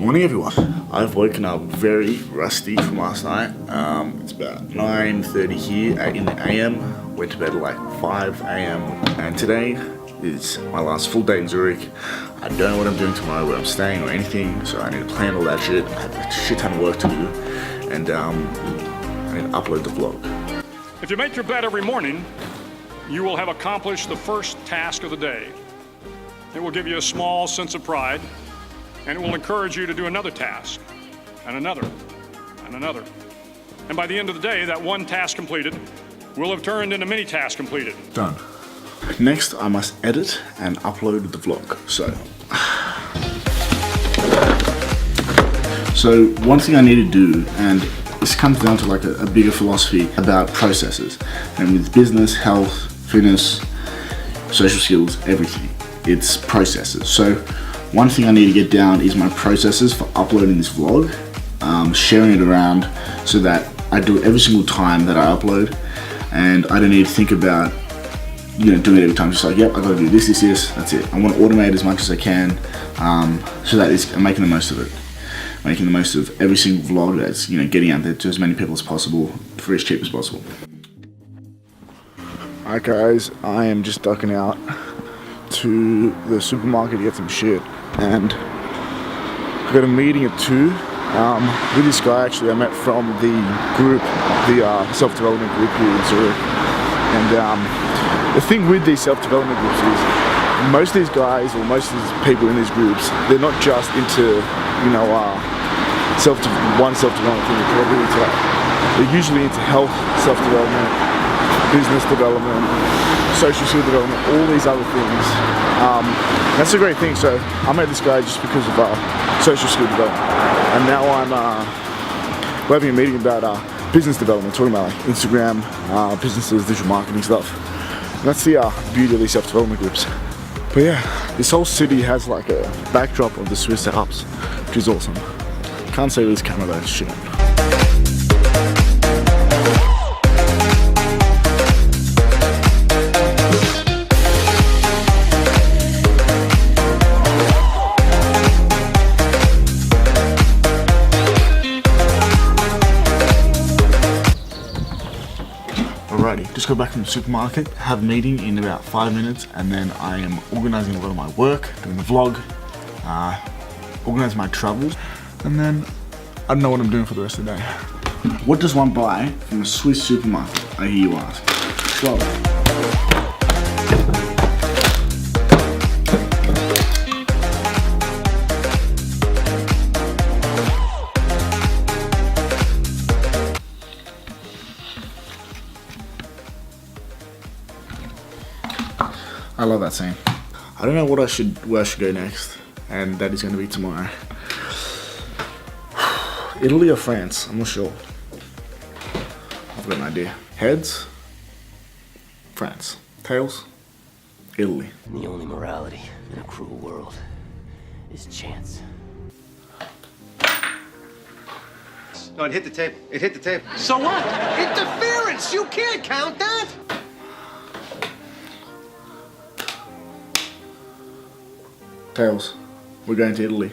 Morning everyone. I've woken up very rusty from last night. It's about 9:30 here in the AM. Went to bed at like 5 AM and today is my last full day in Zurich. I don't know what I'm doing tomorrow, where I'm staying or anything, so I need to plan all that shit. I have a shit ton of work to do and I need to upload the vlog. If you make your bed every morning, you will have accomplished the first task of the day. It will give you a small sense of pride, and it will encourage you to do another task, and another, and another. And by the end of the day, that one task completed will have turned into many tasks completed. Done. Next, I must edit and upload the vlog. So one thing I need to do, and this comes down to like a bigger philosophy about processes. And with business, health, fitness, social skills, everything, it's processes. So one thing I need to get down is my processes for uploading this vlog, sharing it around so that I do it every single time that I upload, and I don't need to think about, doing it every time. Just like, yep, I gotta do this, that's it. I want to automate as much as I can, so that I'm making the most of it. Making the most of every single vlog that's, getting out there to as many people as possible for as cheap as possible. Alright guys, I am just ducking out to the supermarket to get some shit, and I got a meeting at 2 with this guy actually I met from the group, the self-development group here in Zurich. And the thing with these self-development groups is most of these guys, or most of these people in these groups, they're not just into one self-development thing. They're usually into health self-development, business development, social skill development, all these other things. That's a great thing. So I met this guy just because of social skill development, and now we're having a meeting about business development, talking about like Instagram, businesses, digital marketing stuff. And that's the beauty of these self-development groups. But yeah, this whole city has like a backdrop of the Swiss Alps, which is awesome. Can't say this camera though, shit. Alrighty, just got back from the supermarket, have a meeting in about 5 minutes, and then I am organising a lot of my work, doing the vlog, organising my travels, and then I don't know what I'm doing for the rest of the day. What does one buy from a Swiss supermarket, I hear you ask? Well, I love that scene. I don't know where I should go next, and that is going to be tomorrow. Italy or France? I'm not sure. I've got an idea. Heads? France. Tails? Italy. The only morality in a cruel world is chance. No, it hit the table. It hit the table. So what? Interference! You can't count that! Tails. We're going to Italy.